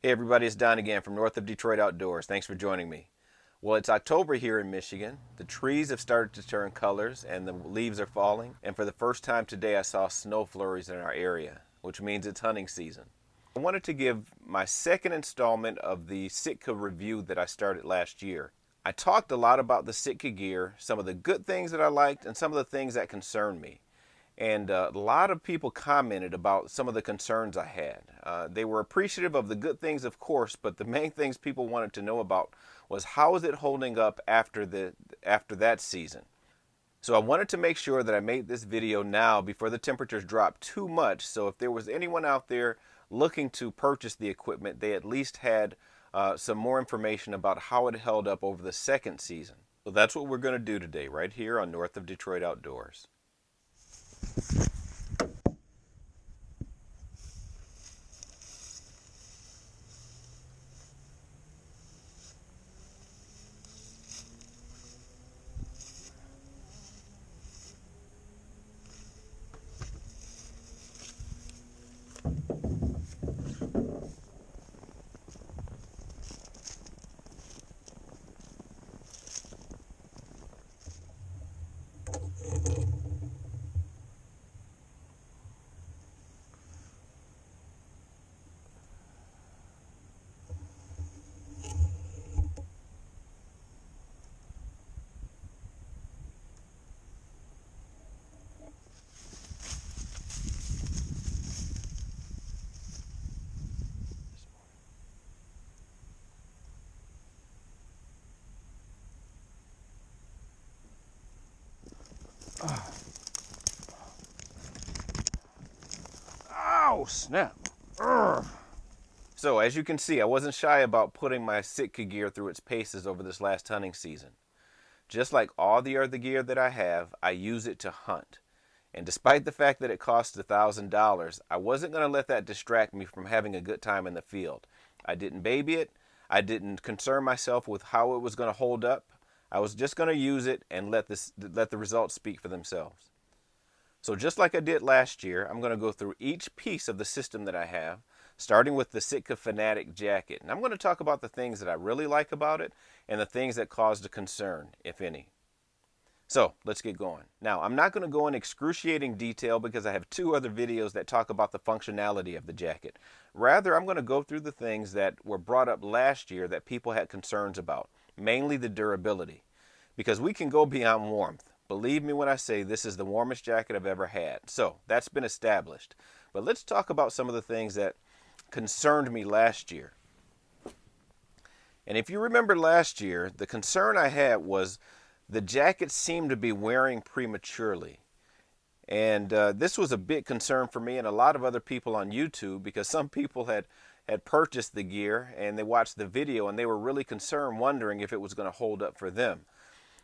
Hey everybody, it's Don again from North of Detroit Outdoors. Thanks for joining me. Well, it's October here in Michigan. The trees have started to turn colors and the leaves are falling. And for the first time today, I saw snow flurries in our area, which means it's hunting season. I wanted to give my second installment of the SITKA review that I started last year. I talked a lot about the SITKA gear, some of the good things that I liked and some of the things that concerned me. And a lot of people commented about some of the concerns I had. They were appreciative of the good things, of course, but the main things people wanted to know about was how is it holding up after that season. So I wanted to make sure that I made this video now before the temperatures drop too much, so if there was anyone out there looking to purchase the equipment, they at least had some more information about how it held up over the second season. So that's what we're going to do today, right here on North of Detroit Outdoors. Oh, snap. Urgh. So, as you can see, I wasn't shy about putting my SITKA gear through its paces over this last hunting season. Just like all the other gear that I have, I use it to hunt. And despite the fact that it costs $1,000, I wasn't going to let that distract me from having a good time in the field. I didn't baby it. I didn't concern myself with how it was going to hold up. I was just going to use it and let the results speak for themselves. So just like I did last year, I'm going to go through each piece of the system that I have, starting with the SITKA Fanatic jacket. And I'm going to talk about the things that I really like about it and the things that caused a concern, if any. So let's get going. Now, I'm not going to go in excruciating detail because I have two other videos that talk about the functionality of the jacket. Rather, I'm going to go through the things that were brought up last year that people had concerns about, mainly the durability, because we can go beyond warmth. Believe me when I say this is the warmest jacket I've ever had. So that's been established. But let's talk about some of the things that concerned me last year. And if you remember last year, the concern I had was the jacket seemed to be wearing prematurely. And this was a big concern for me and a lot of other people on YouTube, because some people had purchased the gear and they watched the video and they were really concerned, wondering if it was going to hold up for them.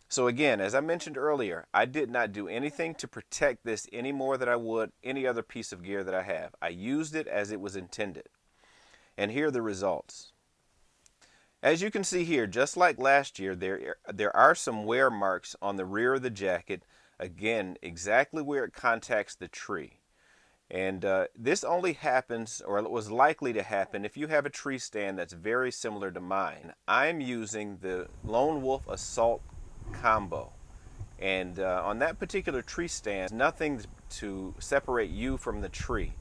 So again, as I mentioned earlier, I did not do anything to protect this any more than I would any other piece of gear that I have. I used it as it was intended. And here are the results. As you can see here, just like last year, there are some wear marks on the rear of the jacket. Again, exactly where it contacts the tree. And this only happens, or it was likely to happen, if you have a tree stand that's very similar to mine. I'm using the Lone Wolf Assault combo, and on that particular tree stand, nothing to separate you from the tree,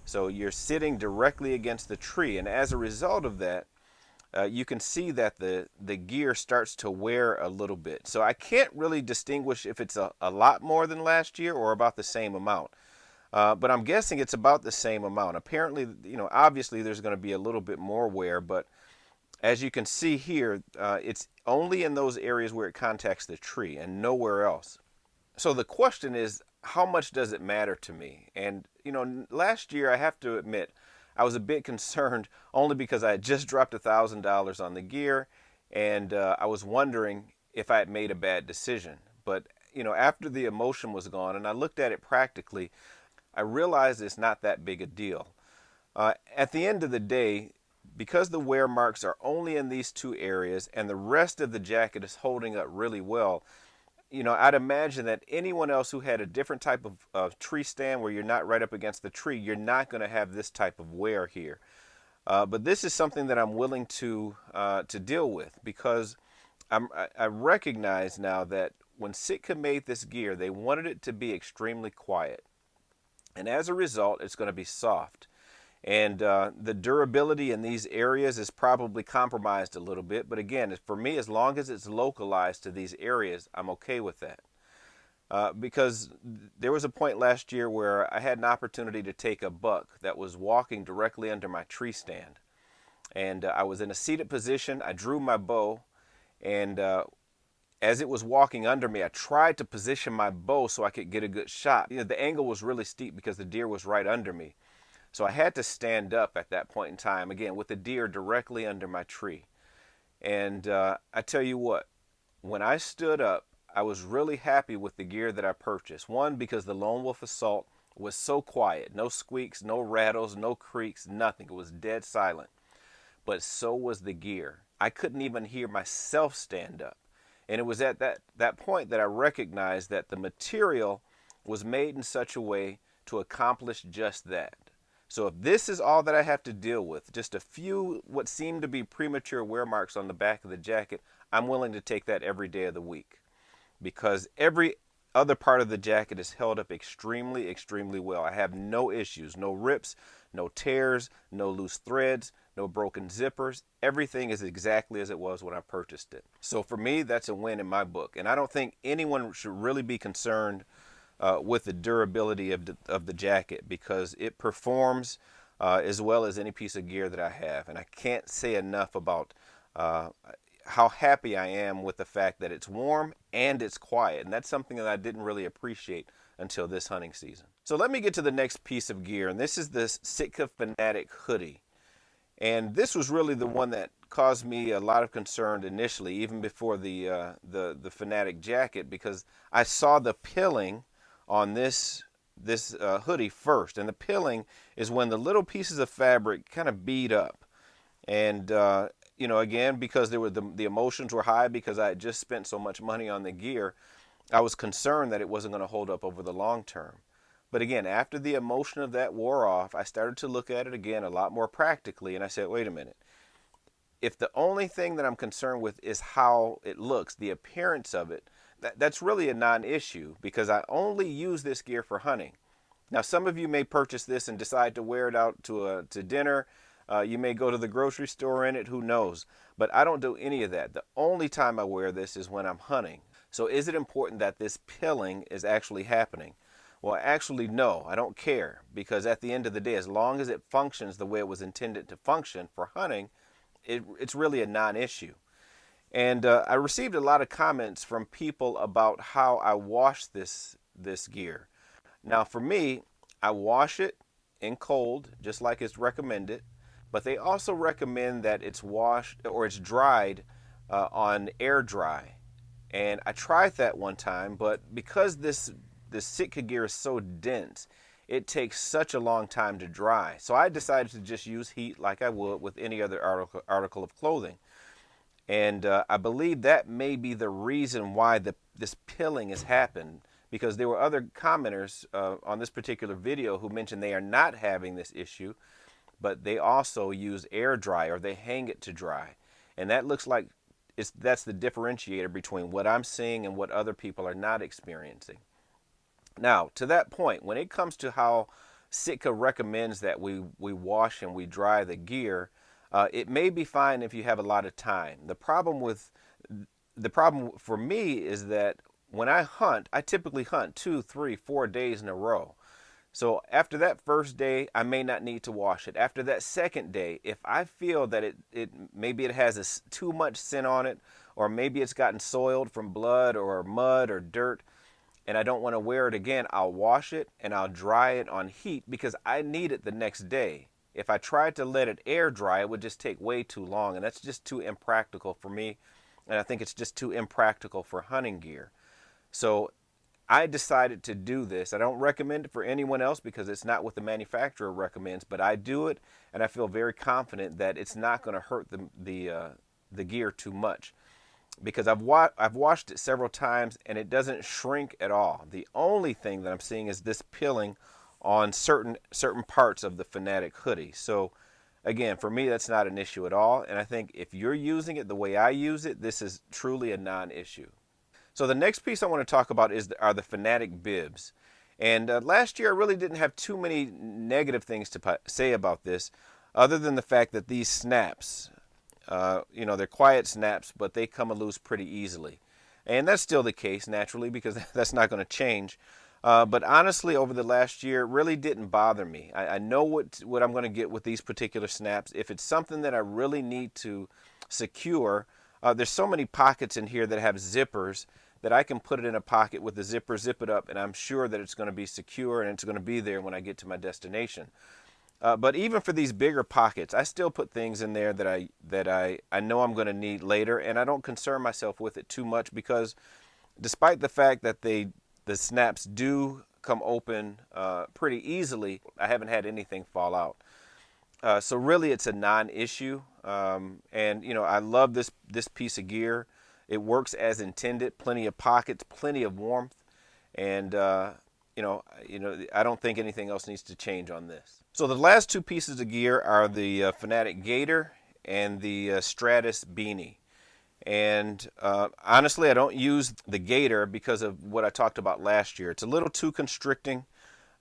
so you're sitting directly against the tree, and as a result of that, you can see that the gear starts to wear a little bit. So I can't really distinguish if it's a lot more than last year or about the same amount, but I'm guessing it's about the same amount. Apparently, obviously there's going to be a little bit more wear, but as you can see here, it's only in those areas where it contacts the tree and nowhere else. So the question is, how much does it matter to me? And, last year, I have to admit, I was a bit concerned only because I had just dropped $1,000 on the gear, and I was wondering if I had made a bad decision. But, after the emotion was gone and I looked at it practically, I realized it's not that big a deal. At the end of the day, because the wear marks are only in these two areas and the rest of the jacket is holding up really well, I'd imagine that anyone else who had a different type of tree stand where you're not right up against the tree, you're not going to have this type of wear here. But this is something that I'm willing to deal with because I recognize now that when Sitka made this gear, they wanted it to be extremely quiet. And as a result, it's going to be soft. And the durability in these areas is probably compromised a little bit. But again, for me, as long as it's localized to these areas, I'm okay with that. Because there was a point last year where I had an opportunity to take a buck that was walking directly under my tree stand. And I was in a seated position. I drew my bow, and as it was walking under me, I tried to position my bow so I could get a good shot. You know, the angle was really steep because the deer was right under me. So I had to stand up at that point in time, again, with the deer directly under my tree. And I tell you what, when I stood up, I was really happy with the gear that I purchased. One, because the Lone Wolf Assault was so quiet. No squeaks, no rattles, no creaks, nothing. It was dead silent. But so was the gear. I couldn't even hear myself stand up. And it was at that point that I recognized that the material was made in such a way to accomplish just that. So if this is all that I have to deal with, just a few what seem to be premature wear marks on the back of the jacket, I'm willing to take that every day of the week. Because every other part of the jacket is held up extremely, extremely well. I have no issues, no rips, no tears, no loose threads, no broken zippers. Everything is exactly as it was when I purchased it. So for me, that's a win in my book. And I don't think anyone should really be concerned with the durability of the jacket because it performs as well as any piece of gear that I have. And I can't say enough about how happy I am with the fact that it's warm and it's quiet. And that's something that I didn't really appreciate until this hunting season. So let me get to the next piece of gear, and this is this SITKA Fanatic hoodie. And this was really the one that caused me a lot of concern initially, even before the Fanatic jacket, because I saw the pilling on this hoodie first. And the pilling is when the little pieces of fabric kind of bead up. And you know, again, because there were the emotions were high because I had just spent so much money on the gear, I was concerned that it wasn't going to hold up over the long term. But again, after the emotion of that wore off, I started to look at it again a lot more practically, and I said, wait a minute. If the only thing that I'm concerned with is how it looks, the appearance of it, that's really a non-issue because I only use this gear for hunting. Now, some of you may purchase this and decide to wear it out to dinner. You may go to the grocery store in it, who knows? But I don't do any of that. The only time I wear this is when I'm hunting. So is it important that this pilling is actually happening? Well, actually, no, I don't care, because at the end of the day, as long as it functions the way it was intended to function for hunting, it's really a non-issue. And I received a lot of comments from people about how I wash this gear. Now, for me, I wash it in cold, just like it's recommended, but they also recommend that it's washed or it's dried on air dry. And I tried that one time, but because this Sitka gear is so dense, it takes such a long time to dry. So I decided to just use heat like I would with any other article of clothing. And I believe that may be the reason why this pilling has happened, because there were other commenters on this particular video who mentioned they are not having this issue, but they also use air dry or they hang it to dry. And that looks like that's the differentiator between what I'm seeing and what other people are not experiencing. Now, to that point, when it comes to how Sitka recommends that we wash and we dry the gear, it may be fine if you have a lot of time. The problem for me is that when I hunt, I typically hunt 2, 3, 4 days in a row. So after that first day, I may not need to wash it. After that second day, if I feel that maybe it has too much scent on it, or maybe it's gotten soiled from blood or mud or dirt, and I don't want to wear it again, I'll wash it and I'll dry it on heat because I need it the next day. If I tried to let it air dry, it would just take way too long, and that's just too impractical for me, and I think it's just too impractical for hunting gear. So I decided to do this. I don't recommend it for anyone else because it's not what the manufacturer recommends, but I do it, and I feel very confident that it's not going to hurt the gear too much, because I've washed it several times and it doesn't shrink at all. The only thing that I'm seeing is this pilling on certain parts of the Fanatic hoodie. So again, for me, that's not an issue at all. And I think if you're using it the way I use it, this is truly a non-issue. So the next piece I want to talk about are the Fanatic bibs. And last year I really didn't have too many negative things to say about this, other than the fact that these snaps, they're quiet snaps, but they come loose pretty easily. And that's still the case, naturally, because that's not going to change. But honestly, over the last year, it really didn't bother me. I know what I'm going to get with these particular snaps. If it's something that I really need to secure, there's so many pockets in here that have zippers that I can put it in a pocket with the zipper, zip it up, and I'm sure that it's going to be secure and it's going to be there when I get to my destination. But even for these bigger pockets, I still put things in there that I know I'm going to need later, and I don't concern myself with it too much because despite the fact that the snaps do come open pretty easily, I haven't had anything fall out. So really it's a non-issue, and I love this piece of gear. It works as intended, plenty of pockets, plenty of warmth, and I don't think anything else needs to change on this. So the last two pieces of gear are the Fanatic Gator and the Stratus beanie. And honestly, I don't use the Gator because of what I talked about last year. It's a little too constricting.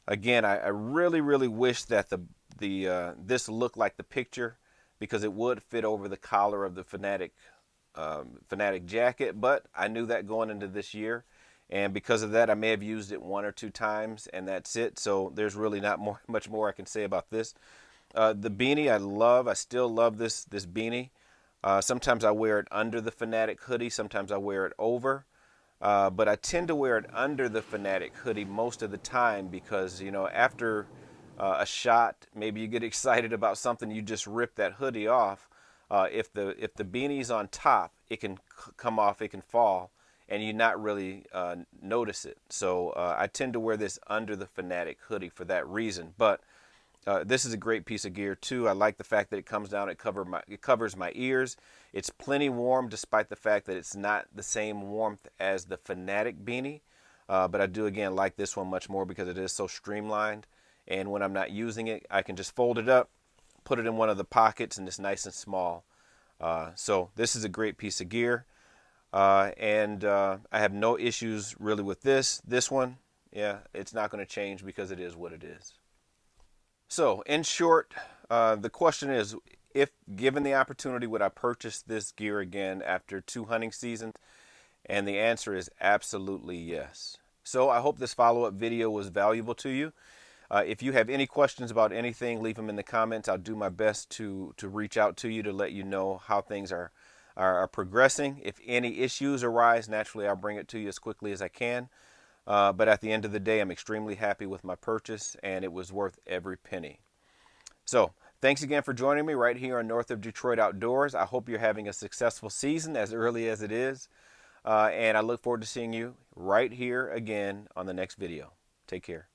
Again, I really, really wish that this looked like the picture, because it would fit over the collar of the Fanatic jacket, but I knew that going into this year, and because of that I may have used it one or two times and that's it. So there's really not much more I can say about this. The beanie I still love this beanie. Sometimes I wear it under the Fanatic hoodie, sometimes I wear it over, but I tend to wear it under the Fanatic hoodie most of the time because after a shot, maybe you get excited about something, you just rip that hoodie off. If the beanie's on top, it can come off, it can fall, and you not really notice it. So I tend to wear this under the Fanatic hoodie for that reason. But this is a great piece of gear too. I like the fact that it comes down, it covers my ears. It's plenty warm despite the fact that it's not the same warmth as the Fanatic beanie. But I do again like this one much more because it is so streamlined. And when I'm not using it, I can just fold it up, put it in one of the pockets, and it's nice and small. So this is a great piece of gear, and I have no issues really with this one. Yeah, it's not going to change because it is what it is. So in short, the question is, if given the opportunity, would I purchase this gear again after 2 hunting seasons? And the answer is absolutely yes. So I hope this follow-up video was valuable to you. If you have any questions about anything, leave them in the comments. I'll do my best to reach out to you to let you know how things are progressing. If any issues arise, naturally I'll bring it to you as quickly as I can. But at the end of the day, I'm extremely happy with my purchase, and it was worth every penny. So thanks again for joining me right here on North of Detroit Outdoors. I hope you're having a successful season as early as it is. And I look forward to seeing you right here again on the next video. Take care.